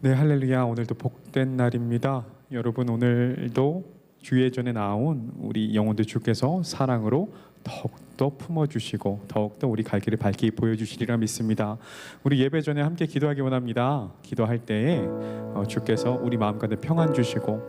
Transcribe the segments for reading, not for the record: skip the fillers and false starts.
네, 할렐루야. 오늘도 복된 날입니다. 여러분, 오늘도 주의 전에 나온 우리 영혼들 주께서 사랑으로 더욱더 품어주시고 더욱더 우리 갈 길을 밝게 보여주시리라 믿습니다. 우리 예배 전에 함께 기도하기 원합니다. 기도할 때에 주께서 우리 마음 가운데 평안 주시고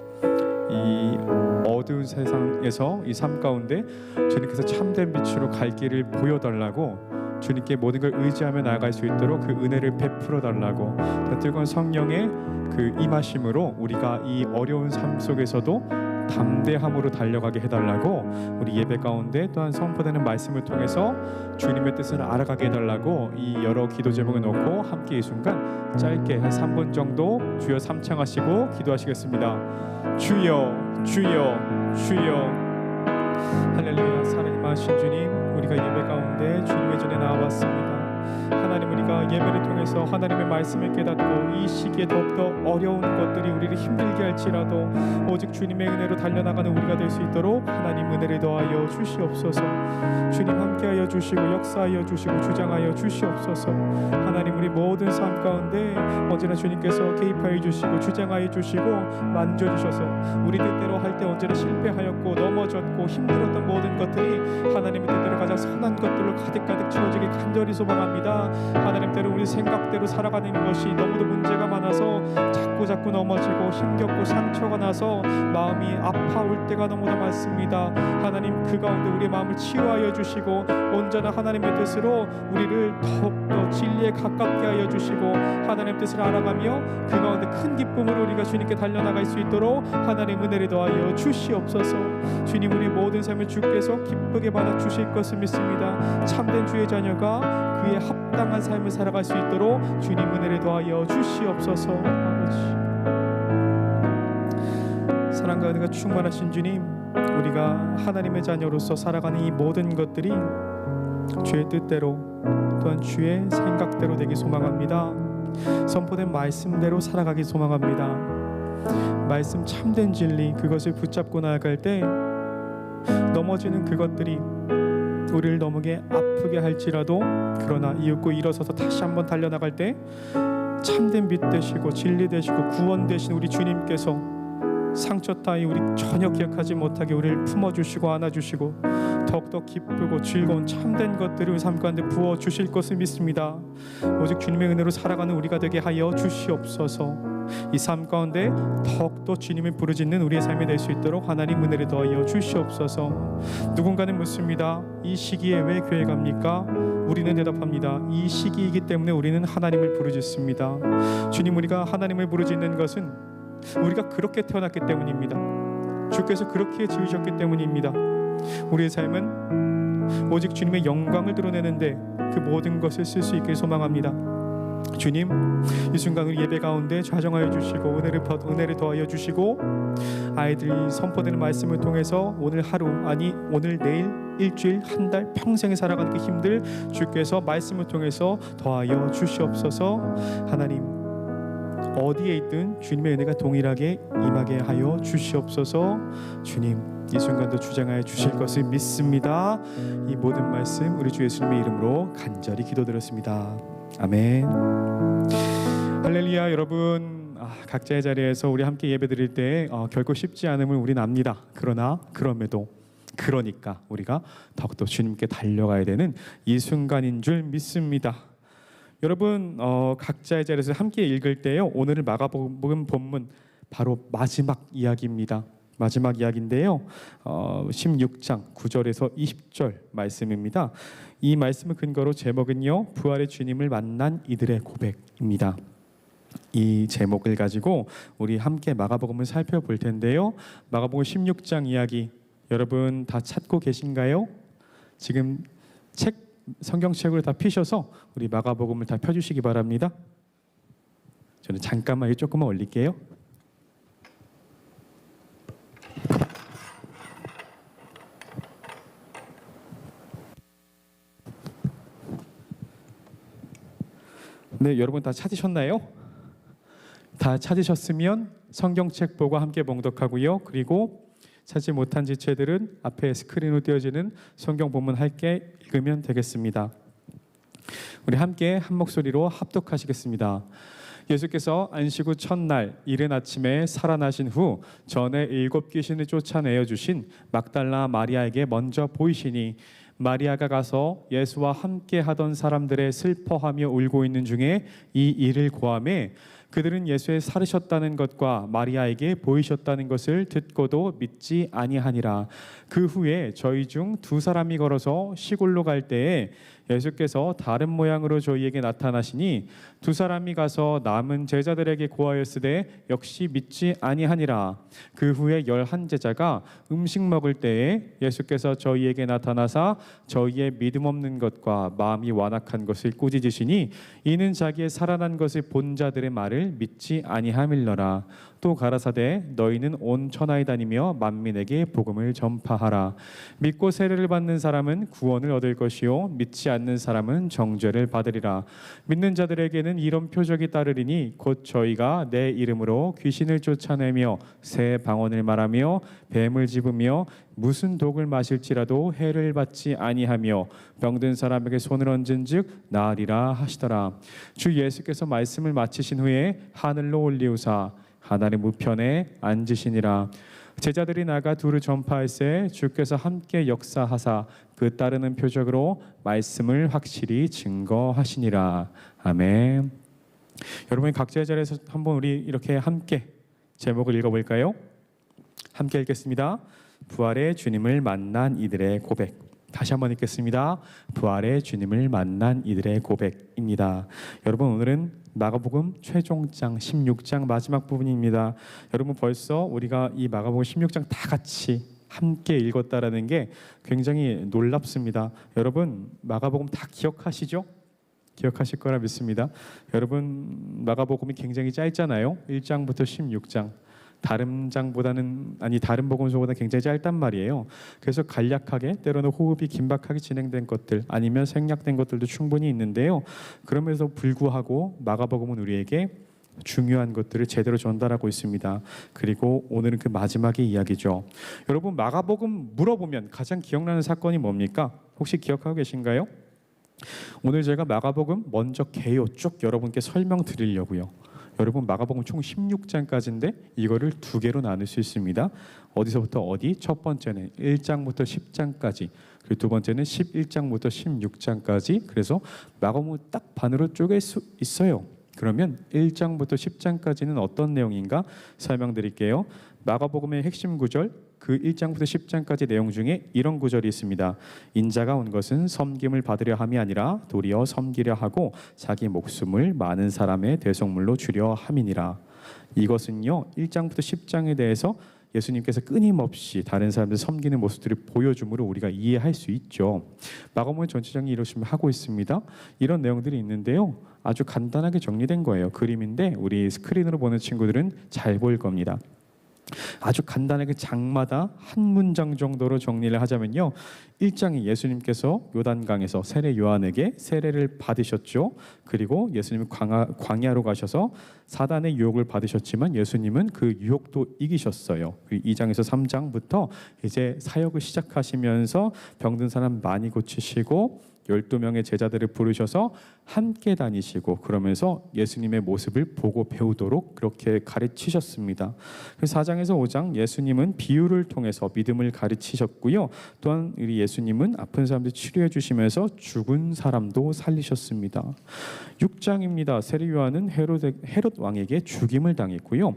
이 어두운 세상에서 이 삶 가운데 주님께서 참된 빛으로 갈 길을 보여달라고, 주님께 모든 걸 의지하며 나아갈 수 있도록 그 은혜를 베풀어 달라고, 더 뜨거운 성령의 그 임하심으로 우리가 이 어려운 삶 속에서도 담대함으로 달려가게 해달라고, 우리 예배 가운데 또한 선포되는 말씀을 통해서 주님의 뜻을 알아가게 해달라고 이 여러 기도 제목을 놓고 함께 이 순간 짧게 한 3분 정도 주여 삼창하시고 기도하시겠습니다. 주여 주여 주여. 할렐루야. 살아계신 주님, 우리가 예배 가운데 주님의 전에 나와봤습니다. 하나님, 우리가 예배를 통해서 하나님의 말씀을 깨닫고 이 시기에 더욱더 어려운 것들이 우리를 힘들게 할지라도 오직 주님의 은혜로 달려나가는 우리가 될 수 있도록 하나님 은혜를 더하여 주시옵소서. 주님 함께하여 주시고 역사하여 주시고 주장하여 주시옵소서. 하나님, 우리 모든 삶 가운데 언제나 주님께서 개입하여 주시고 주장하여 주시고 만져주셔서 우리 뜻대로 할 때 언제나 실패하였고 넘어졌고 힘들었던 모든 것들이 하나님의 뜻대로 가장 선한 것들로 가득가득 채워지길 간절히 소망합니다. 하나님대로 우리 생각대로 살아가는 것이 너무도 문제가 많아서 자꾸 넘어지고 힘겹고 상처가 나서 마음이 아파올 때가 너무나 많습니다. 하나님, 그 가운데 우리의 마음을 치유하여 주시고 온전한 하나님의 뜻으로 우리를 더욱더 진리에 가깝게 하여 주시고 하나님의 뜻을 알아가며 그 가운데 큰 기쁨으로 우리가 주님께 달려나갈 수 있도록 하나님 은혜를 더하여 주시옵소서. 주님, 우리 모든 삶을 주께서 기쁘게 받아 주실 것을 믿습니다. 참된 주의 자녀가 그의 합당한 삶을 살아갈 수 있도록 주님 은혜를 더하여 주시옵소서. 아버지, 사랑과 은혜가 충만하신 주님, 우리가 하나님의 자녀로서 살아가는 이 모든 것들이 주의 뜻대로 또한 주의 생각대로 되기 소망합니다. 선포된 말씀대로 살아가기 소망합니다. 말씀 참된 진리, 그것을 붙잡고 나아갈 때 넘어지는 그것들이 우리를 너무게 아프게 할지라도, 그러나 이윽고 일어서서 다시 한번 달려나갈 때 참된 빛 되시고 진리 되시고 구원 되신 우리 주님께서 상처 따위 우리 전혀 기억하지 못하게 우리를 품어주시고 안아주시고 더욱더 기쁘고 즐거운 참된 것들을 우리 삶 가운데 부어주실 것을 믿습니다. 오직 주님의 은혜로 살아가는 우리가 되게 하여 주시옵소서. 이 삶 가운데 더욱더 주님을 부르짖는 우리의 삶이 될 수 있도록 하나님 은혜를 더하여 주시옵소서. 누군가는 묻습니다. 이 시기에 왜 교회 갑니까? 우리는 대답합니다. 이 시기이기 때문에 우리는 하나님을 부르짖습니다. 주님, 우리가 하나님을 부르짖는 것은 우리가 그렇게 태어났기 때문입니다. 주께서 그렇게 지으셨기 때문입니다. 우리의 삶은 오직 주님의 영광을 드러내는데 그 모든 것을 쓸 수 있길 소망합니다. 주님, 이 순간 우리 예배 가운데 좌정하여 주시고 은혜를 더하여 주시고 아이들이 선포되는 말씀을 통해서 오늘 하루, 아니 오늘 내일 일주일 한 달 평생에 살아가는 그 힘들 주께서 말씀을 통해서 더하여 주시옵소서. 하나님, 어디에 있든 주님의 은혜가 동일하게 임하게 하여 주시옵소서. 주님, 이 순간도 주장하여 주실 것을 믿습니다. 이 모든 말씀 우리 주 예수님의 이름으로 간절히 기도드렸습니다. 아멘. 할렐루야. 여러분, 각자의 자리에서 우리 함께 예배드릴 때 결코 쉽지 않음을 우리는 압니다. 그러니까 우리가 더욱더 주님께 달려가야 되는 이 순간인 줄 믿습니다. 여러분, 각자의 자리에서 함께 읽을 때요, 오늘 마가복음 본문 바로 마지막 이야기입니다. 마지막 이야기인데요, 16장 9절에서 20절 말씀입니다. 이 말씀을 근거로 제목은요, 부활의 주님을 만난 이들의 고백입니다. 이 제목을 가지고 우리 함께 마가복음을 살펴볼 텐데요, 마가복음 16장 이야기 여러분 다 찾고 계신가요? 지금 성경책으로 다 펴셔서 우리 마가복음을 다 펴주시기 바랍니다. 저는 잠깐만 조금만 올릴게요. 네, 여러분 다 찾으셨나요? 다 찾으셨으면 성경책 보고 함께 봉독하고요. 그리고 찾지 못한 지체들은 앞에 스크린으로 띄어지는 성경 본문 함께 읽으면 되겠습니다. 우리 함께 한 목소리로 합독하시겠습니다. 예수께서 안식 후 첫날 이른 아침에 살아나신 후 전에 7 귀신을 쫓아내어 주신 막달라 마리아에게 먼저 보이시니 마리아가 가서 예수와 함께 하던 사람들의 슬퍼하며 울고 있는 중에 이 일을 고하매 그들은 예수의 살으셨다는 것과 마리아에게 보이셨다는 것을 듣고도 믿지 아니하니라. 그 후에 저희 중 2 사람이 걸어서 시골로 갈 때에 예수께서 다른 모양으로 저희에게 나타나시니 2 사람이 가서 남은 제자들에게 고하였으되 역시 믿지 아니하니라. 그 후에 11 제자가 음식 먹을 때에 예수께서 저희에게 나타나사 저희의 믿음 없는 것과 마음이 완악한 것을 꾸짖으시니 이는 자기의 살아난 것을 본 자들의 말을 믿지 아니함일러라. 또 가라사대 너희는 온 천하에 다니며 만민에게 복음을 전파하라. 믿고 세례를 받는 사람은 구원을 얻을 것이요 믿지 않는 사람은 정죄를 받으리라. 믿는 자들에게는 이런 표적이 따르리니 곧 저희가 내 이름으로 귀신을 쫓아내며 새 방언을 말하며 뱀을 집으며 무슨 독을 마실지라도 해를 받지 아니하며 병든 사람에게 손을 얹은즉 나으리라 하시더라. 주 예수께서 말씀을 마치신 후에 하늘로 올리우사 하나님 우편에 앉으시니라. 제자들이 나가 두루 전파할새 주께서 함께 역사하사 그 따르는 표적으로 말씀을 확실히 증거하시니라. 아멘. 여러분 각자의 자리에서 한번 우리 이렇게 함께 제목을 읽어볼까요? 함께 읽겠습니다. 부활의 주님을 만난 이들의 고백. 다시 한번 읽겠습니다. 부활의 주님을 만난 이들의 고백입니다. 여러분 오늘은 마가복음 최종장 16장 마지막 부분입니다. 여러분 벌써 우리가 이 마가복음 16장 다 같이 함께 읽었다라는 게 굉장히 놀랍습니다. 여러분 마가복음 다 기억하시죠? 기억하실 거라 믿습니다. 여러분 마가복음이 굉장히 짧잖아요. 1장부터 16장. 다른 복음서보다 굉장히 짧단 말이에요. 그래서 간략하게 때로는 호흡이 긴박하게 진행된 것들 아니면 생략된 것들도 충분히 있는데요. 그럼에도 불구하고 마가복음은 우리에게 중요한 것들을 제대로 전달하고 있습니다. 그리고 오늘은 그 마지막의 이야기죠. 여러분 마가복음 물어보면 가장 기억나는 사건이 뭡니까? 혹시 기억하고 계신가요? 오늘 제가 마가복음 먼저 개요 쭉 여러분께 설명드리려고요. 여러분 마가복음 총 16장까지인데 이거를 2개로 나눌 수 있습니다. 어디서부터 어디? 첫 번째는 1장부터 10장까지, 그리고 두 번째는 11장부터 16장까지. 그래서 마가복음을 딱 반으로 쪼갤 수 있어요. 그러면 1장부터 10장까지는 어떤 내용인가 설명드릴게요. 마가복음의 핵심 구절, 그 1장부터 10장까지 내용 중에 이런 구절이 있습니다. 인자가 온 것은 섬김을 받으려 함이 아니라 도리어 섬기려 하고 자기 목숨을 많은 사람의 대속물로 주려 함이니라. 이것은요 1장부터 10장에 대해서 예수님께서 끊임없이 다른 사람들 섬기는 모습들을 보여줌으로 우리가 이해할 수 있죠. 마가복음 전체적인 이루심을 하고 있습니다. 이런 내용들이 있는데요. 아주 간단하게 정리된 거예요. 그림인데 우리 스크린으로 보는 친구들은 잘 보일 겁니다. 아주 간단하게 장마다 한 문장 정도로 정리를 하자면요. 1장이 예수님께서 요단강에서 세례 요한에게 세례를 받으셨죠. 그리고 예수님은 광야로 가셔서 사단의 유혹을 받으셨지만 예수님은 그 유혹도 이기셨어요. 2장에서 3장부터 이제 사역을 시작하시면서 병든 사람 많이 고치시고 12명의 제자들을 부르셔서 함께 다니시고 그러면서 예수님의 모습을 보고 배우도록 그렇게 가르치셨습니다. 그래서 4장에서 5장 예수님은 비유를 통해서 믿음을 가르치셨고요. 또한 우리 예수님은 아픈 사람들 치료해 주시면서 죽은 사람도 살리셨습니다. 6장입니다. 세례 요한은 헤롯 왕에게 죽임을 당했고요.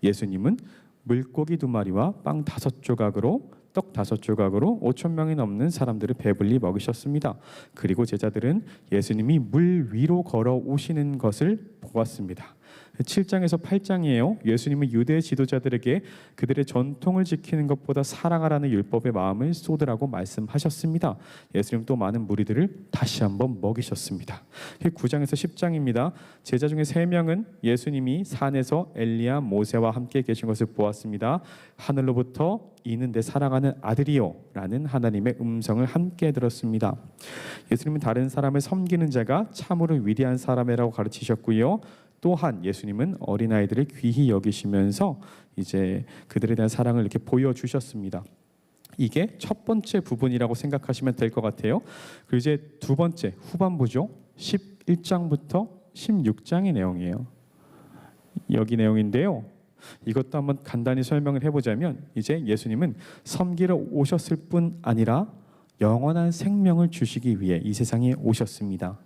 예수님은 물고기 2마리와 빵 5조각으로 떡 5조각으로 5,000명이 넘는 사람들을 배불리 먹이셨습니다. 그리고 제자들은 예수님이 물 위로 걸어 오시는 것을 보았습니다. 7장에서 8장이에요. 예수님은 유대 지도자들에게 그들의 전통을 지키는 것보다 사랑하라는 율법의 마음을 쏟으라고 말씀하셨습니다. 예수님 또 많은 무리들을 다시 한번 먹이셨습니다. 9장에서 10장입니다. 제자 중에 3명은 예수님이 산에서 엘리야 모세와 함께 계신 것을 보았습니다. 하늘로부터 이는 내 사랑하는 아들이요 라는 하나님의 음성을 함께 들었습니다. 예수님은 다른 사람을 섬기는 자가 참으로 위대한 사람이라고 가르치셨고요. 또한 예수님은 어린아이들을 귀히 여기시면서 이제 그들에 대한 사랑을 이렇게 보여주셨습니다. 이게 첫 번째 부분이라고 생각하시면 될 것 같아요. 그리고 이제 두 번째 후반부죠. 11장부터 16장의 내용이에요. 여기 내용인데요. 이것도 한번 간단히 설명을 해보자면 이제 예수님은 섬기러 오셨을 뿐 아니라 영원한 생명을 주시기 위해 이 세상에 오셨습니다.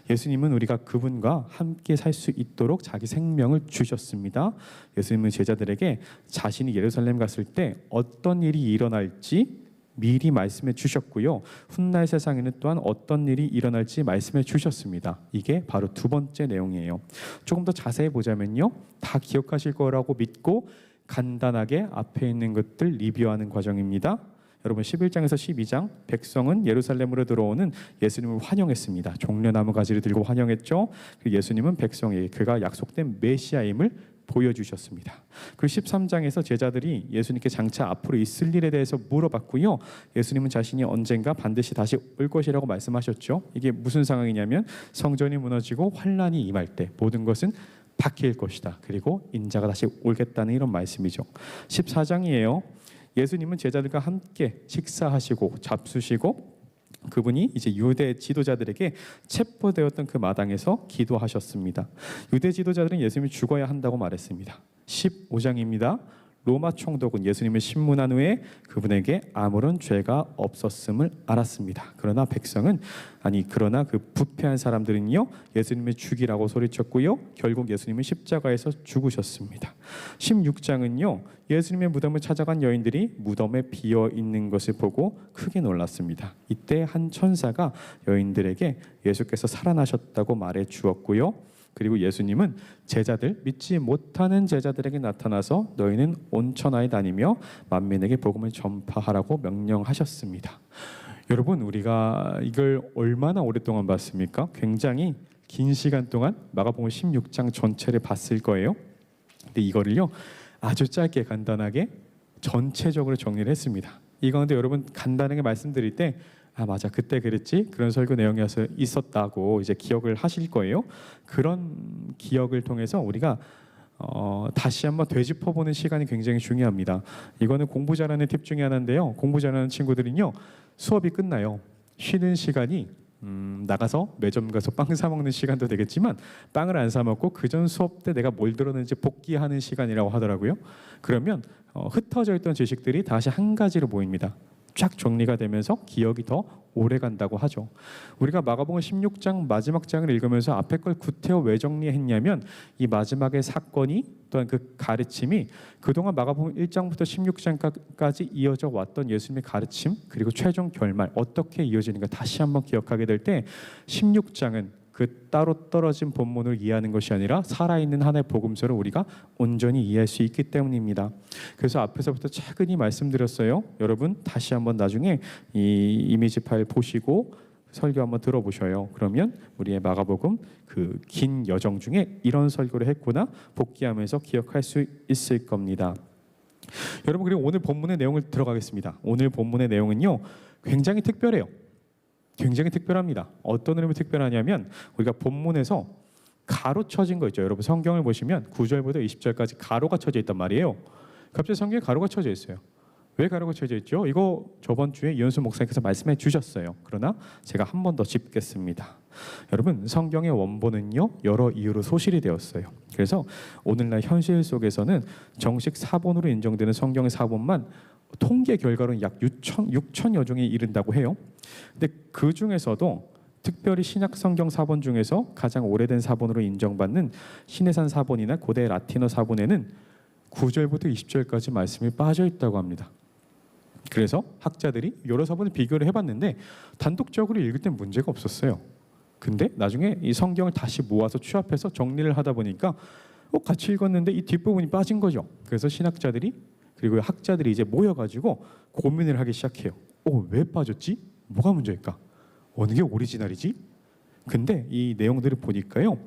예수님은 우리가 그분과 함께 살 수 있도록 자기 생명을 주셨습니다. 예수님은 제자들에게 자신이 예루살렘 갔을 때 어떤 일이 일어날지 미리 말씀해 주셨고요. 훗날 세상에는 또한 어떤 일이 일어날지 말씀해 주셨습니다. 이게 바로 두 번째 내용이에요. 조금 더 자세히 보자면요. 다 기억하실 거라고 믿고 간단하게 앞에 있는 것들 리뷰하는 과정입니다. 여러분 11장에서 12장 백성은 예루살렘으로 들어오는 예수님을 환영했습니다. 종려나무 가지를 들고 환영했죠. 예수님은 백성에게 그가 약속된 메시아임을 보여주셨습니다. 그리고 13장에서 제자들이 예수님께 장차 앞으로 있을 일에 대해서 물어봤고요. 예수님은 자신이 언젠가 반드시 다시 올 것이라고 말씀하셨죠. 이게 무슨 상황이냐면 성전이 무너지고 환란이 임할 때 모든 것은 바뀔 것이다. 그리고 인자가 다시 오겠다는 이런 말씀이죠. 14장이에요. 예수님은 제자들과 함께 식사하시고 잡수시고 그분이 이제 유대 지도자들에게 체포되었던 그 마당에서 기도하셨습니다. 유대 지도자들은 예수님이 죽어야 한다고 말했습니다. 15장입니다. 로마 총독은 예수님을 신문한 후에 그분에게 아무런 죄가 없었음을 알았습니다. 그러나 그 부패한 사람들은요 예수님을 죽이라고 소리쳤고요. 결국 예수님은 십자가에서 죽으셨습니다. 16장은요 예수님의 무덤을 찾아간 여인들이 무덤에 비어 있는 것을 보고 크게 놀랐습니다. 이때 한 천사가 여인들에게 예수께서 살아나셨다고 말해 주었고요. 그리고 예수님은 믿지 못하는 제자들에게 나타나서 너희는 온 천하에 다니며 만민에게 복음을 전파하라고 명령하셨습니다. 여러분 우리가 이걸 얼마나 오랫동안 봤습니까? 굉장히 긴 시간 동안 마가복음 16장 전체를 봤을 거예요. 근데 이거를요 아주 짧게 간단하게 전체적으로 정리를 했습니다. 이 가운데 여러분 간단하게 말씀드릴 때 맞아 그때 그랬지 그런 설교 내용이어서 있었다고 이제 기억을 하실 거예요. 그런 기억을 통해서 우리가 다시 한번 되짚어보는 시간이 굉장히 중요합니다. 이거는 공부 잘하는 팁 중에 하나인데요. 공부 잘하는 친구들은요 수업이 끝나요. 쉬는 시간이 나가서 매점 가서 빵 사 먹는 시간도 되겠지만 빵을 안 사 먹고 그전 수업 때 내가 뭘 들었는지 복기하는 시간이라고 하더라고요. 그러면 흩어져 있던 지식들이 다시 한 가지로 모입니다. 쫙 정리가 되면서 기억이 더 오래 간다고 하죠. 우리가 마가복음 16장 마지막 장을 읽으면서 앞에 걸 구태여 왜 정리했냐면 이 마지막의 사건이 또한 그 가르침이 그동안 마가복음 1장부터 16장까지 이어져 왔던 예수님의 가르침 그리고 최종 결말 어떻게 이어지는가 다시 한번 기억하게 될 때 16장은 그 따로 떨어진 본문을 이해하는 것이 아니라 살아있는 하나의 복음서를 우리가 온전히 이해할 수 있기 때문입니다. 그래서 앞에서부터 차근히 말씀드렸어요. 여러분 다시 한번 나중에 이 이미지 파일 보시고 설교 한번 들어보셔요. 그러면 우리의 마가복음 그 긴 여정 중에 이런 설교를 했구나 복귀하면서 기억할 수 있을 겁니다. 여러분 그리고 오늘 본문의 내용을 들어가겠습니다. 오늘 본문의 내용은요 굉장히 특별해요. 굉장히 특별합니다. 어떤 의미로 특별하냐면 우리가 본문에서 가로 쳐진 거 있죠. 여러분 성경을 보시면 9절부터 20절까지 가로가 쳐져 있단 말이에요. 갑자기 성경에 가로가 쳐져 있어요. 왜 가로가 쳐져 있죠? 이거 저번 주에 이현수 목사님께서 말씀해 주셨어요. 그러나 제가 한 번 더 짚겠습니다. 여러분 성경의 원본은요 여러 이유로 소실이 되었어요. 그래서 오늘날 현실 속에서는 정식 사본으로 인정되는 성경의 사본만 통계 결과로는 약 6천여 종이 이른다고 해요. 근데 그 중에서도 특별히 신약 성경 사본 중에서 가장 오래된 사본으로 인정받는 신해산 사본이나 고대 라틴어 사본에는 9절부터 20절까지 말씀이 빠져 있다고 합니다. 그래서 학자들이 여러 사본을 비교를 해봤는데 단독적으로 읽을 땐 문제가 없었어요. 근데 나중에 이 성경을 다시 모아서 취합해서 정리를 하다 보니까 같이 읽었는데 이 뒷부분이 빠진 거죠. 그래서 신학자들이 그리고 학자들이 이제 모여가지고 고민을 하기 시작해요. 왜 빠졌지? 뭐가 문제일까? 어느 게 오리지널이지? 근데 이 내용들을 보니까요.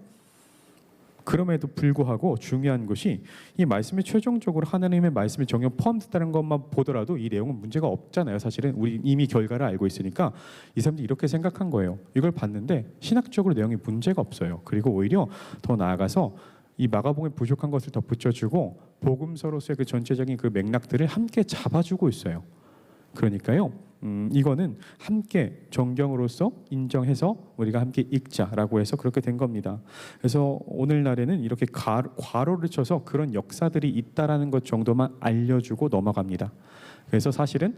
그럼에도 불구하고 중요한 것이 이 말씀이 최종적으로 하나님의 말씀이 정녕 포함됐다는 것만 보더라도 이 내용은 문제가 없잖아요. 사실은 우리 이미 결과를 알고 있으니까 이 사람들이 이렇게 생각한 거예요. 이걸 봤는데 신학적으로 내용이 문제가 없어요. 그리고 오히려 더 나아가서 이 마가복음에 부족한 것을 덧붙여주고 복음서로서의 그 전체적인 그 맥락들을 함께 잡아주고 있어요. 그러니까요, 이거는 함께 정경으로서 인정해서 우리가 함께 읽자라고 해서 그렇게 된 겁니다. 그래서 오늘날에는 이렇게 괄호를 쳐서 그런 역사들이 있다라는 것 정도만 알려주고 넘어갑니다. 그래서 사실은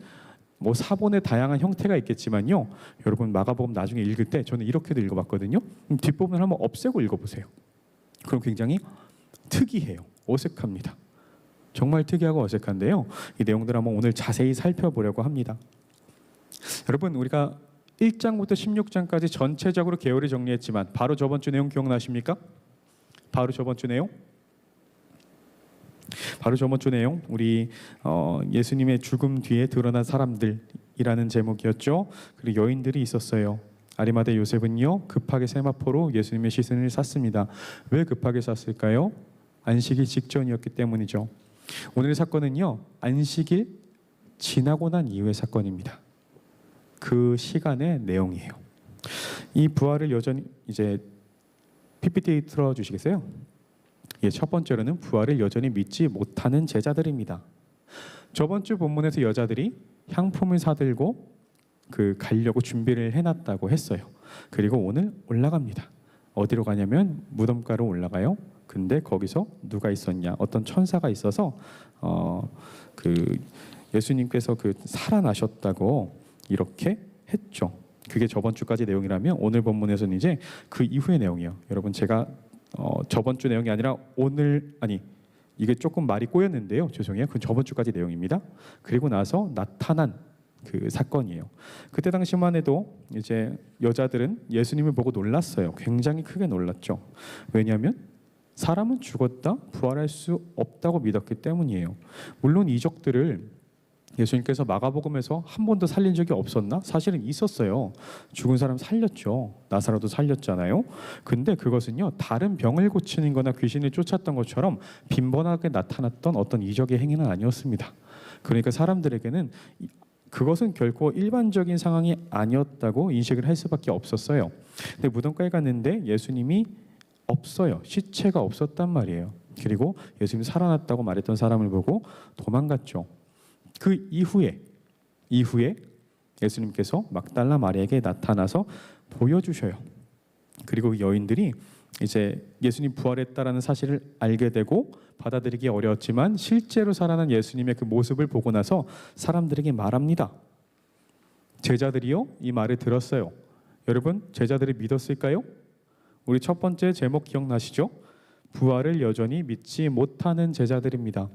뭐 사본의 다양한 형태가 있겠지만요, 여러분 마가복음 나중에 읽을 때 저는 이렇게도 읽어봤거든요. 뒷부분을 한번 없애고 읽어보세요. 그럼 굉장히 특이해요. 어색합니다. 정말 특이하고 어색한데요, 이 내용들 한번 오늘 자세히 살펴보려고 합니다. 여러분, 우리가 1장부터 16장까지 전체적으로 계열을 정리했지만 바로 저번 주 내용 기억나십니까? 바로 저번 주 내용? 우리 예수님의 죽음 뒤에 드러난 사람들이라는 제목이었죠. 그리고 여인들이 있었어요. 아리마대 요셉은요, 급하게 세마포로 예수님의 시신을 쌌습니다. 왜 급하게 쌌을까요? 안식일 직전이었기 때문이죠. 오늘의 사건은요, 안식일 지나고 난 이후의 사건입니다. 그 시간의 내용이에요. 이 부활을 여전히 이제 PPT 틀어주시겠어요? 예, 첫 번째로는 부활을 여전히 믿지 못하는 제자들입니다. 저번 주 본문에서 여자들이 향품을 사들고 가려고 준비를 해놨다고 했어요. 그리고 오늘 올라갑니다. 어디로 가냐면 무덤가로 올라가요. 근데 거기서 누가 있었냐? 어떤 천사가 있어서 예수님께서 살아나셨다고 이렇게 했죠. 그게 저번 주까지 내용이라면 오늘 본문에서는 이제 그 이후의 내용이에요. 여러분, 제가 저번 주 내용이 아니라 이게 조금 말이 꼬였는데요. 죄송해요. 그건 저번 주까지 내용입니다. 그리고 나서 나타난 그 사건이에요. 그때 당시만 해도 이제 여자들은 예수님을 보고 놀랐어요. 굉장히 크게 놀랐죠. 왜냐하면 사람은 죽었다 부활할 수 없다고 믿었기 때문이에요. 물론 이적들을 예수님께서 마가복음에서 한 번도 살린 적이 없었나? 사실은 있었어요. 죽은 사람 살렸죠. 나사로도 살렸잖아요. 근데 그것은요, 다른 병을 고치는 거나 귀신을 쫓았던 것처럼 빈번하게 나타났던 어떤 이적의 행위는 아니었습니다. 그러니까 사람들에게는 그것은 결코 일반적인 상황이 아니었다고 인식을 할 수밖에 없었어요. 근데 무덤가에 갔는데 예수님이 없어요. 시체가 없었단 말이에요. 그리고 예수님이 살아났다고 말했던 사람을 보고 도망갔죠. 그 이후에 예수님께서 막달라 마리아에게 나타나서 보여주셔요. 그리고 여인들이 이제 예수님 부활했다라는 사실을 알게 되고 받아들이기 어려웠지만 실제로 살아난 예수님의 그 모습을 보고 나서 사람들에게 말합니다. 제자들이요, 이 말을 들었어요. 여러분, 제자들이 믿었을까요? 우리 첫 번째 제목 기억나시죠? 부활을 여전히 믿지 못하는 제자들입니다.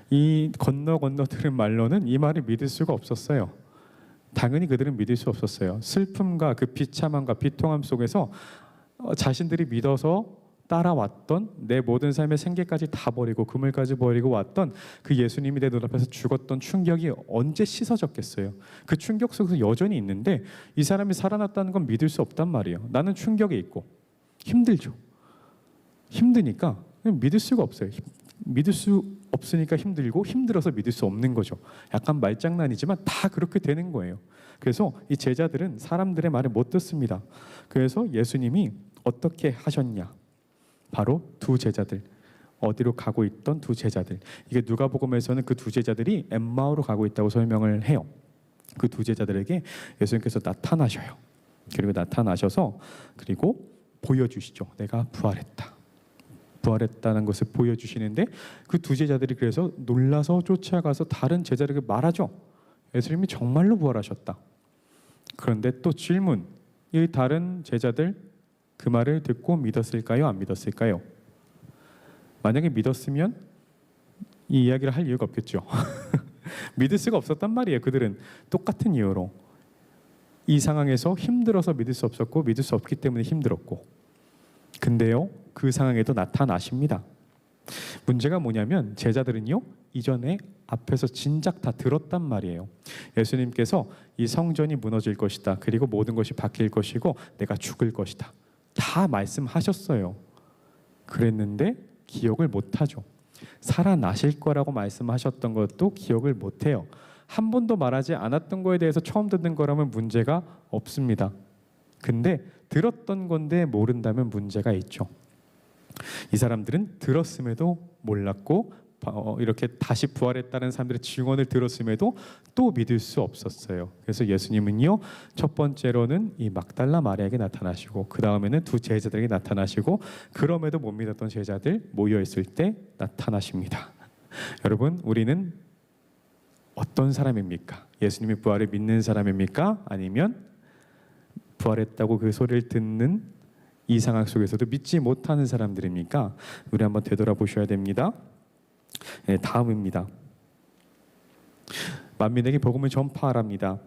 이 건너 들은 말로는 이 말을 믿을 수가 없었어요. 당연히 그들은 믿을 수 없었어요. 슬픔과 그 비참함과 비통함 속에서 자신들이 믿어서 따라왔던 내 모든 삶의 생계까지 다 버리고 그물까지 버리고 왔던 그 예수님이 내 눈앞에서 죽었던 충격이 언제 씻어졌겠어요. 그 충격 속에서 여전히 있는데 이 사람이 살아났다는 건 믿을 수 없단 말이에요. 나는 충격에 있고 힘들죠. 힘드니까 믿을 수가 없어요. 믿을 수 없으니까 힘들고 힘들어서 믿을 수 없는 거죠. 약간 말장난이지만 다 그렇게 되는 거예요. 그래서 이 제자들은 사람들의 말을 못 듣습니다. 그래서 예수님이 어떻게 하셨냐? 바로 두 제자들, 어디로 가고 있던 두 제자들. 이게 누가복음에서는 그 두 제자들이 엠마오로 가고 있다고 설명을 해요. 그 두 제자들에게 예수님께서 나타나셔요. 그리고 나타나셔서 그리고 보여주시죠. 내가 부활했다는 것을 보여주시는데 그 두 제자들이 그래서 놀라서 쫓아가서 다른 제자들에게 말하죠. 예수님이 정말로 부활하셨다. 그런데 또 질문, 이 다른 제자들 그 말을 듣고 믿었을까요? 안 믿었을까요? 만약에 믿었으면 이 이야기를 할 이유가 없겠죠. 믿을 수가 없었단 말이에요. 그들은 똑같은 이유로 이 상황에서 힘들어서 믿을 수 없었고 믿을 수 없기 때문에 힘들었고, 근데요 그 상황에도 나타나십니다. 문제가 뭐냐면 제자들은요 이전에 앞에서 진작 다 들었단 말이에요. 예수님께서 이 성전이 무너질 것이다. 그리고 모든 것이 바뀔 것이고 내가 죽을 것이다. 다 말씀하셨어요. 그랬는데 기억을 못하죠. 살아나실 거라고 말씀하셨던 것도 기억을 못해요. 한 번도 말하지 않았던 거에 대해서 처음 듣는 거라면 문제가 없습니다. 근데 들었던 건데 모른다면 문제가 있죠. 이 사람들은 들었음에도 몰랐고 이렇게 다시 부활했다는 사람들의 증언을 들었음에도 또 믿을 수 없었어요. 그래서 예수님은요, 첫 번째로는 이 막달라 마리아에게 나타나시고, 그 다음에는 두 제자들에게 나타나시고, 그럼에도 못 믿었던 제자들 모여 있을 때 나타나십니다. 여러분, 우리는 어떤 사람입니까? 예수님의 부활을 믿는 사람입니까? 아니면 부활했다고 그 소리를 듣는 이 상황 속에서도 믿지 못하는 사람들입니까? 우리 한번 되돌아보셔야 됩니다. 네, 다음입니다. 만민에게 복음을 전파하랍니다.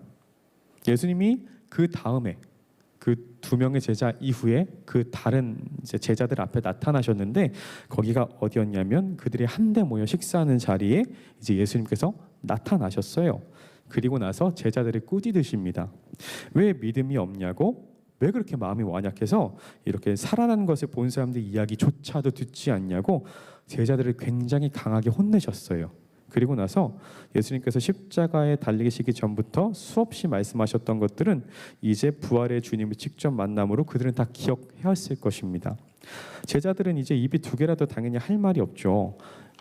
예수님이 그 다음에 그 두 명의 제자 이후에 그 다른 이제 제자들 앞에 나타나셨는데, 거기가 어디였냐면 그들이 한데 모여 식사하는 자리에 이제 예수님께서 나타나셨어요. 그리고 나서 제자들을 꾸짖으십니다. 왜 믿음이 없냐고? 왜 그렇게 마음이 완약해서 이렇게 살아난 것을 본 사람들 이야기조차도 듣지 않냐고 제자들을 굉장히 강하게 혼내셨어요. 그리고 나서 예수님께서 십자가에 달리시기 전부터 수없이 말씀하셨던 것들은 이제 부활의 주님을 직접 만남으로 그들은 다 기억해왔을 것입니다. 제자들은 이제 입이 두 개라도 당연히 할 말이 없죠.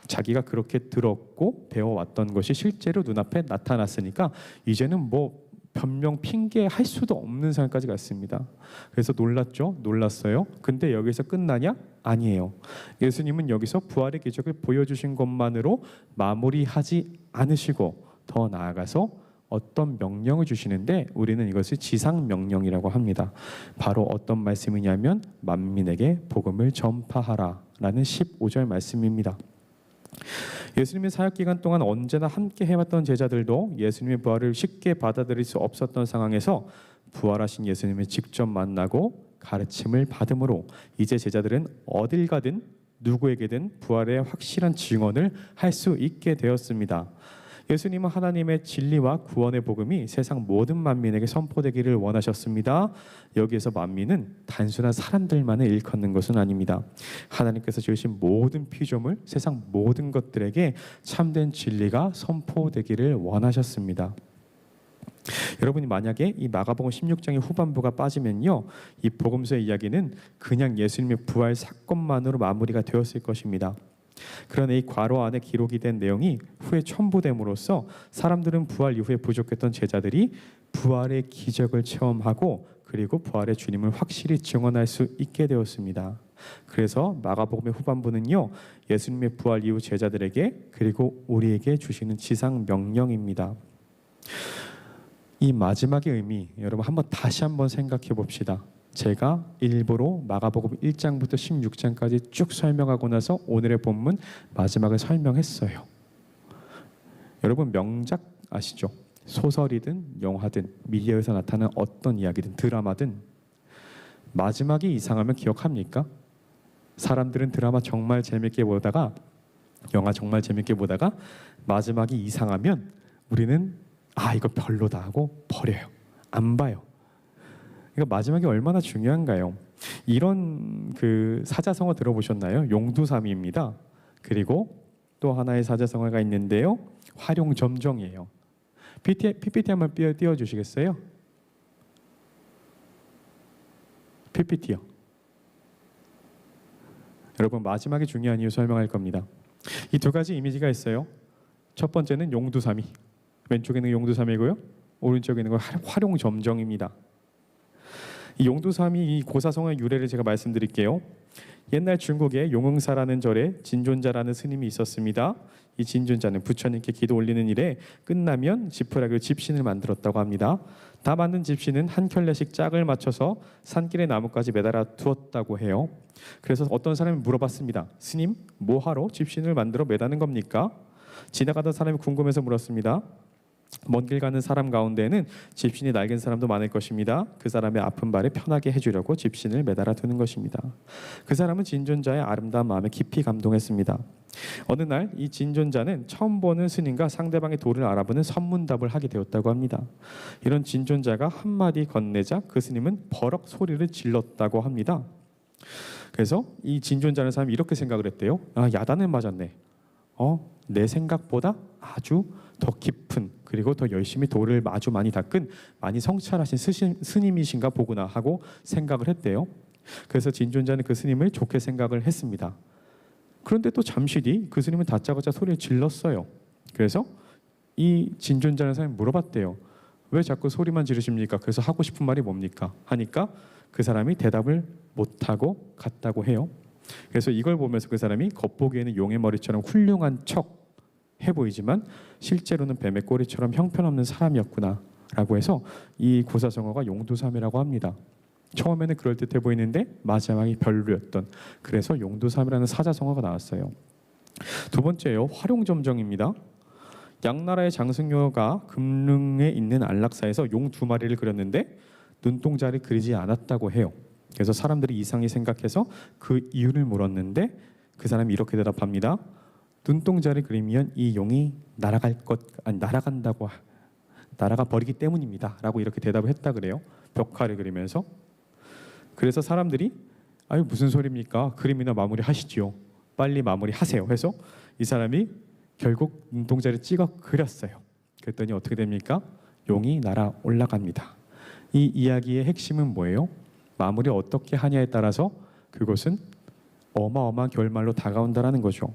자기가 그렇게 들었고 배워왔던 것이 실제로 눈앞에 나타났으니까 이제는 뭐 변명 핑계할 수도 없는 상황까지 갔습니다. 그래서 놀랐죠? 놀랐어요. 근데 여기서 끝나냐? 아니에요. 예수님은 여기서 부활의 기적을 보여주신 것만으로 마무리하지 않으시고 더 나아가서 어떤 명령을 주시는데 우리는 이것을 지상명령이라고 합니다. 바로 어떤 말씀이냐면 만민에게 복음을 전파하라 라는 15절 말씀입니다. 예수님의 사역 기간 동안 언제나 함께 해왔던 제자들도 예수님의 부활을 쉽게 받아들일 수 없었던 상황에서 부활하신 예수님을 직접 만나고 가르침을 받음으로 이제 제자들은 어딜 가든 누구에게든 부활의 확실한 증언을 할 수 있게 되었습니다. 예수님은 하나님의 진리와 구원의 복음이 세상 모든 만민에게 선포되기를 원하셨습니다. 여기에서 만민은 단순한 사람들만을 일컫는 것은 아닙니다. 하나님께서 지으신 모든 피조물, 세상 모든 것들에게 참된 진리가 선포되기를 원하셨습니다. 여러분이 만약에 이 마가복음 16장의 후반부가 빠지면요, 이 복음서의 이야기는 그냥 예수님의 부활 사건만으로 마무리가 되었을 것입니다. 그러나 이 괄호 안에 기록이 된 내용이 후에 첨부됨으로써 사람들은 부활 이후에 부족했던 제자들이 부활의 기적을 체험하고 그리고 부활의 주님을 확실히 증언할 수 있게 되었습니다. 그래서 마가복음의 후반부는요, 예수님의 부활 이후 제자들에게 그리고 우리에게 주시는 지상 명령입니다. 이 마지막의 의미, 여러분 다시 한번 생각해 봅시다. 제가 일부러 마가복음 1장부터 16장까지 쭉 설명하고 나서 오늘의 본문 마지막을 설명했어요. 여러분 명작 아시죠? 소설이든 영화든 미디어에서 나타나는 어떤 이야기든 드라마든 마지막이 이상하면 기억합니까? 사람들은 드라마 정말 재밌게 보다가 영화 정말 재밌게 보다가 마지막이 이상하면 우리는 이거 별로다 하고 버려요. 안 봐요. 그러니까 마지막이 얼마나 중요한가요? 이런 그 사자성어 들어보셨나요? 용두사미입니다. 그리고 또 하나의 사자성어가 있는데요, 활용점정이에요. PPT 한번 띄워주시겠어요? PPT요. 여러분 마지막이 중요한 이유 설명할 겁니다. 이 두 가지 이미지가 있어요. 첫 번째는 용두사미, 왼쪽에 있는 용두사미고요, 오른쪽에 있는 건 활용점정입니다. 이 용두사미 이 고사성어의 유래를 제가 말씀드릴게요. 옛날 중국에 용흥사라는 절에 진존자라는 스님이 있었습니다. 이 진존자는 부처님께 기도 올리는 일에 끝나면 지푸라기로 집신을 만들었다고 합니다. 다 만든 집신은 한 켤레씩 짝을 맞춰서 산길의 나뭇가지 매달아 두었다고 해요. 그래서 어떤 사람이 물어봤습니다. 스님, 뭐하러 집신을 만들어 매다는 겁니까? 지나가던 사람이 궁금해서 물었습니다. 먼 길 가는 사람 가운데에는 집신이 낡은 사람도 많을 것입니다. 그 사람의 아픈 발에 편하게 해주려고 집신을 매달아 두는 것입니다. 그 사람은 진존자의 아름다운 마음에 깊이 감동했습니다. 어느 날 이 진존자는 처음 보는 스님과 상대방의 도를 알아보는 선문답을 하게 되었다고 합니다. 이런 진존자가 한마디 건네자 그 스님은 버럭 소리를 질렀다고 합니다. 그래서 이 진존자는 사람이 이렇게 생각을 했대요. 야단을 맞았네. 내 생각보다 아주 더 깊은, 그리고 더 열심히 도를 아주 많이 닦은 많이 성찰하신 스님이신가 보구나 하고 생각을 했대요. 그래서 진존자는 그 스님을 좋게 생각을 했습니다. 그런데 또 잠시 뒤 그 스님은 다짜고짜 소리를 질렀어요. 그래서 이 진존자라는 사람이 물어봤대요. 왜 자꾸 소리만 지르십니까? 그래서 하고 싶은 말이 뭡니까? 하니까 그 사람이 대답을 못하고 갔다고 해요. 그래서 이걸 보면서 그 사람이 겉보기에는 용의 머리처럼 훌륭한 척 해보이지만 실제로는 뱀의 꼬리처럼 형편없는 사람이었구나 라고 해서 이 고사성어가 용두삼이라고 합니다. 처음에는 그럴듯해 보이는데 마지막이 별로였던, 그래서 용두삼이라는 사자성어가 나왔어요. 두 번째요, 활용점정입니다. 양나라의 장승효가 금릉에 있는 안락사에서 용 두 마리를 그렸는데 눈동자를 그리지 않았다고 해요. 그래서 사람들이 이상히 생각해서 그 이유를 물었는데 그 사람이 이렇게 대답합니다. 눈동자를 그리면 이 용이 날아가 버리기 때문입니다 라고 이렇게 대답을 했다 그래요. 벽화를 그리면서. 그래서 사람들이 아유 무슨 소리입니까? 그림이나 마무리 하시지요. 빨리 마무리하세요 해서 이 사람이 결국 눈동자를 찍어 그렸어요. 그랬더니 어떻게 됩니까? 용이 날아 올라갑니다. 이 이야기의 핵심은 뭐예요? 마무리 어떻게 하냐에 따라서 그것은 어마어마한 결말로 다가온다는 거죠.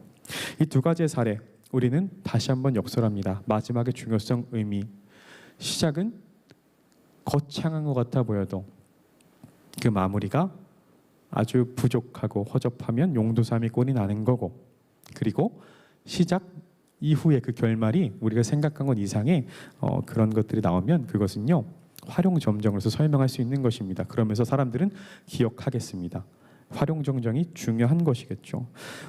이 두 가지의 사례, 우리는 다시 한번 역설합니다. 마지막의 중요성, 의미. 시작은 거창한 것 같아 보여도 그 마무리가 아주 부족하고 허접하면 용두삼이 꼴이 나는 거고, 그리고 시작 이후에 그 결말이 우리가 생각한 것 이상의 그런 것들이 나오면 그것은요 활용점정으로서 설명할 수 있는 것입니다. 그러면서 사람들은 기억하겠습니다. 활용점정이 중요한 것이겠죠.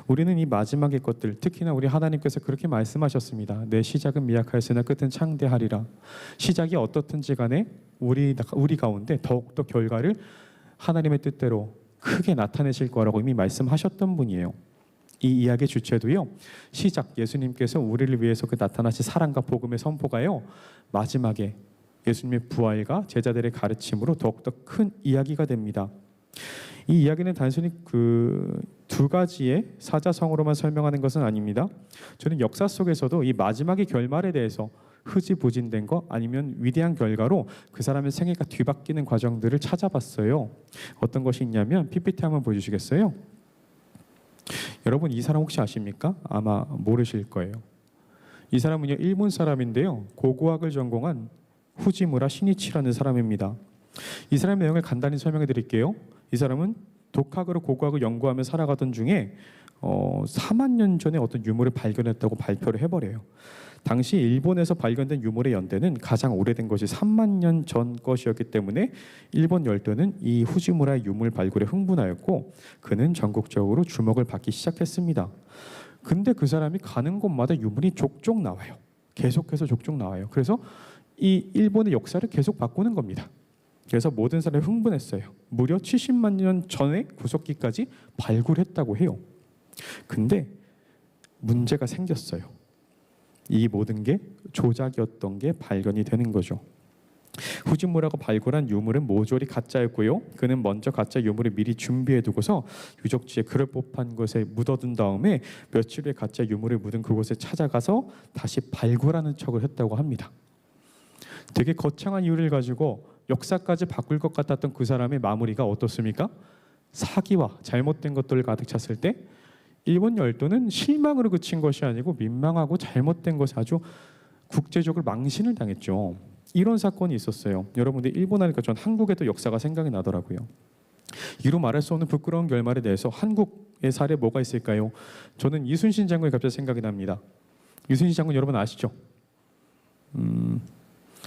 우리는 이 마지막의 것들, 특히나 우리 하나님께서 그렇게 말씀하셨습니다. 내 시작은 미약하였으나 끝은 창대하리라. 시작이 어떻든지 간에 우리 가운데 더욱더 결과를 하나님의 뜻대로 크게 나타내실 거라고 이미 말씀하셨던 분이에요. 이 이야기의 주체도요, 시작 예수님께서 우리를 위해서 그 나타나신 사랑과 복음의 선포가요 마지막에 예수님의 부활과 제자들의 가르침으로 더욱더 큰 이야기가 됩니다. 이 이야기는 단순히 그 두 가지의 사자성어로만 설명하는 것은 아닙니다. 저는 역사 속에서도 이 마지막의 결말에 대해서 흐지부진된 거 아니면 위대한 결과로 그 사람의 생애가 뒤바뀌는 과정들을 찾아봤어요. 어떤 것이 있냐면 PPT 한번 보여주시겠어요? 여러분 이 사람 혹시 아십니까? 아마 모르실 거예요. 이 사람은요 일본 사람인데요, 고고학을 전공한 후지무라 시니치라는 사람입니다. 이 사람의 내용을 간단히 설명해 드릴게요. 이 사람은 독학으로 고고학을 연구하며 살아가던 중에 4만 년 전에 어떤 유물을 발견했다고 발표를 해버려요. 당시 일본에서 발견된 유물의 연대는 가장 오래된 것이 3만 년 전 것이었기 때문에 일본 열도는 이 후지무라의 유물 발굴에 흥분하였고 그는 전국적으로 주목을 받기 시작했습니다. 근데 그 사람이 가는 곳마다 유물이 족족 나와요. 계속해서 족족 나와요. 그래서 이 일본의 역사를 계속 바꾸는 겁니다. 그래서 모든 사람이 흥분했어요. 무려 70만 년 전에 구석기까지 발굴했다고 해요. 근데 문제가 생겼어요. 이 모든 게 조작이었던 게 발견이 되는 거죠. 후지무라가 발굴한 유물은 모조리 가짜였고요. 그는 먼저 가짜 유물을 미리 준비해 두고서 유적지에 그럴 법한 곳에 묻어둔 다음에 며칠 후에 가짜 유물을 묻은 그곳에 찾아가서 다시 발굴하는 척을 했다고 합니다. 되게 거창한 이유를 가지고 역사까지 바꿀 것 같았던 그 사람의 마무리가 어떻습니까? 사기와 잘못된 것들을 가득 찼을 때 일본 열도는 실망으로 그친 것이 아니고 민망하고 잘못된 것에 아주 국제적으로 망신을 당했죠. 이런 사건이 있었어요. 여러분들 일본 하니까 전 한국에도 역사가 생각이 나더라고요. 이루 말할 수 없는 부끄러운 결말에 대해서 한국의 사례 뭐가 있을까요? 저는 이순신 장군이 갑자기 생각이 납니다. 이순신 장군 여러분 아시죠?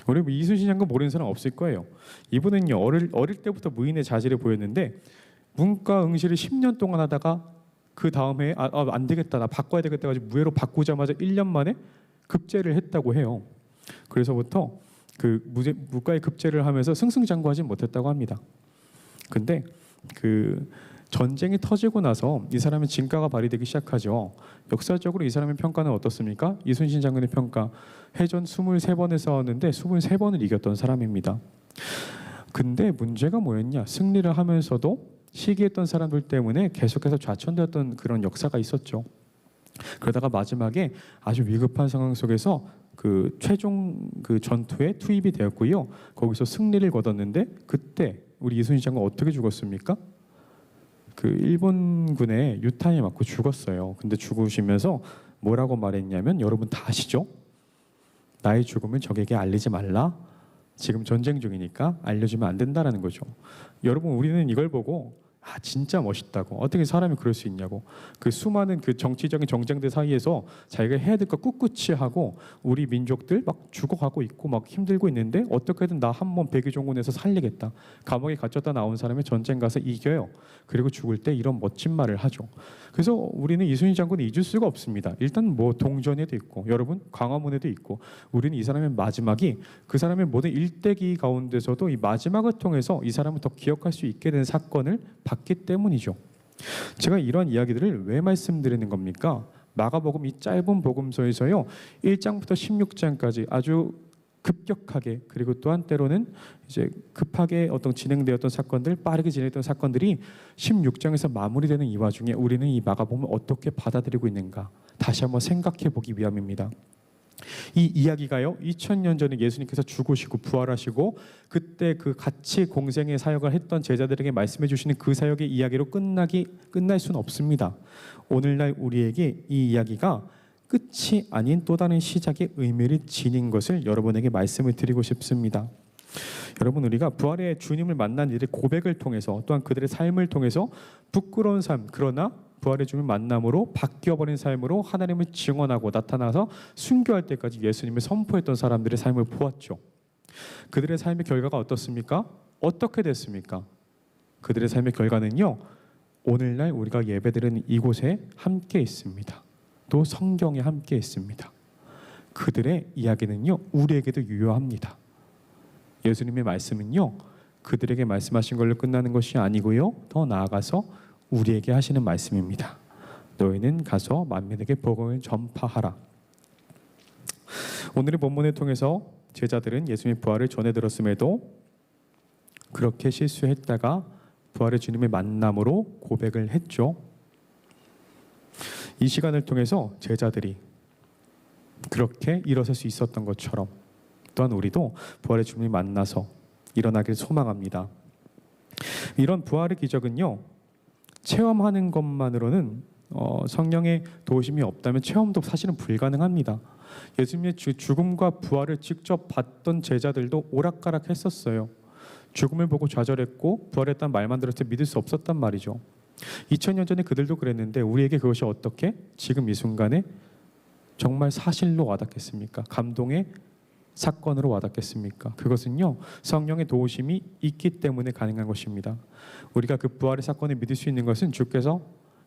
우리 이순신 장군 모르는 사람 없을 거예요. 이분은요 어릴 때부터 무인의 자질을 보였는데 문과 응시를 10년 동안 하다가 그 다음에 안 되겠다, 나 바꿔야 되겠다 가지고 무예로 바꾸자마자 1년 만에 급제를 했다고 해요. 그래서부터 그 무과에 급제를 하면서 승승장구하지 못했다고 합니다. 근데 그 전쟁이 터지고 나서 이 사람의 진가가 발휘되기 시작하죠. 역사적으로 이 사람의 평가는 어떻습니까? 이순신 장군의 평가, 해전 23번을 싸웠는데 23번을 이겼던 사람입니다. 근데 문제가 뭐였냐? 승리를 하면서도 시기했던 사람들 때문에 계속해서 좌천되었던 그런 역사가 있었죠. 그러다가 마지막에 아주 위급한 상황 속에서 그 최종 그 전투에 투입이 되었고요. 거기서 승리를 거뒀는데 그때 우리 이순신 장군 어떻게 죽었습니까? 그 일본군에 유탄이 맞고 죽었어요. 근데 죽으시면서 뭐라고 말했냐면 여러분 다 아시죠? 나의 죽음을 적에게 알리지 말라. 지금 전쟁 중이니까 알려주면 안 된다라는 거죠. 여러분 우리는 이걸 보고 진짜 멋있다고 어떻게 사람이 그럴 수 있냐고 그 수많은 그 정치적인 정쟁들 사이에서 자기가 해야 될 거 꿋꿋이 하고 우리 민족들 막 죽어가고 있고 막 힘들고 있는데 어떻게든 나 한 번 백의종군에서 살리겠다 감옥에 갇혔다 나온 사람이 전쟁 가서 이겨요. 그리고 죽을 때 이런 멋진 말을 하죠. 그래서 우리는 이순신 장군을 잊을 수가 없습니다. 일단 뭐 동전에도 있고 여러분 광화문에도 있고 우리는 이 사람의 마지막이 그 사람의 모든 일대기 가운데서도 이 마지막을 통해서 이 사람을 더 기억할 수 있게 된 사건을 봤기 때문이죠. 제가 이런 이야기들을 왜 말씀드리는 겁니까? 마가복음 이 짧은 복음서에서요 1장부터 16장까지 아주 급격하게 그리고 또한 때로는 이제 급하게 어떤 진행되었던 사건들 빠르게 진행했던 사건들이 16장에서 마무리되는 이 와중에 우리는 이 마가복음을 어떻게 받아들이고 있는가 다시 한번 생각해 보기 위함입니다. 이 이야기가요 2000년 전에 예수님께서 죽으시고 부활하시고 그때 그 같이 공생의 사역을 했던 제자들에게 말씀해 주시는 그 사역의 이야기로 끝날 수는 없습니다. 오늘날 우리에게 이 이야기가 끝이 아닌 또 다른 시작의 의미를 지닌 것을 여러분에게 말씀을 드리고 싶습니다. 여러분 우리가 부활의 주님을 만난 일의 고백을 통해서 또한 그들의 삶을 통해서 부끄러운 삶 그러나 부활의 주님을 만남으로 바뀌어버린 삶으로 하나님을 증언하고 나타나서 순교할 때까지 예수님을 선포했던 사람들의 삶을 보았죠. 그들의 삶의 결과가 어떻습니까? 어떻게 됐습니까? 그들의 삶의 결과는요 오늘날 우리가 예배드리는 이곳에 함께 있습니다. 또 성경에 함께 있습니다. 그들의 이야기는요 우리에게도 유효합니다. 예수님의 말씀은요 그들에게 말씀하신 걸로 끝나는 것이 아니고요 더 나아가서 우리에게 하시는 말씀입니다. 너희는 가서 만민에게 복음을 전파하라. 오늘의 본문을 통해서 제자들은 예수님의 부활을 전해 들었음에도 그렇게 실수했다가 부활의 주님의 만남으로 고백을 했죠. 이 시간을 통해서 제자들이 그렇게 일어설 수 있었던 것처럼 또한 우리도 부활의 주님을 만나서 일어나길 소망합니다. 이런 부활의 기적은요 체험하는 것만으로는 성령의 도우심이 없다면 체험도 사실은 불가능합니다. 예수님의 죽음과 부활을 직접 봤던 제자들도 오락가락했었어요. 죽음을 보고 좌절했고 부활했다는 말만 들었을 때 믿을 수 없었단 말이죠. 2000년 전에 그들도 그랬는데 우리에게 그것이 어떻게 지금 이 순간에 정말 사실로 와닿겠습니까? 감동의 사건으로 와닿겠습니까? 그것은요 성령의 도우심이 있기 때문에 가능한 것입니다. 우리가 그 부활의 사건을 믿을 수 있는 것은 주께서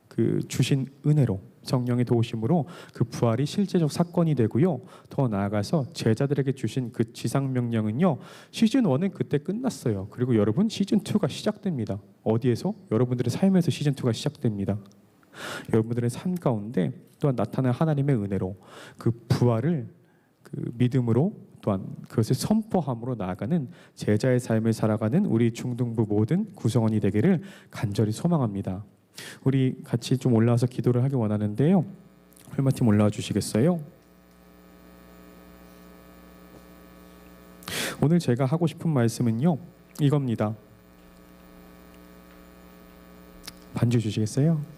그 주신 은혜로 성령의 도우심으로 그 부활이 실제적 사건이 되고요. 더 나아가서 제자들에게 주신 그 지상 명령은요 시즌 1은 그때 끝났어요. 그리고 여러분 시즌 2가 시작됩니다. 어디에서? 여러분들의 삶에서 시즌 2가 시작됩니다. 여러분들의 삶 가운데 또한 나타난 하나님의 은혜로 그 부활을 그 믿음으로 또한 그것을 선포함으로 나아가는 제자의 삶을 살아가는 우리 중등부 모든 구성원이 되기를 간절히 소망합니다. 우리 같이 좀 올라와서 기도를 하기 원하는데요. 홀마팀 올라와 주시겠어요? 오늘 제가 하고 싶은 말씀은요 이겁니다. 반주 주시겠어요?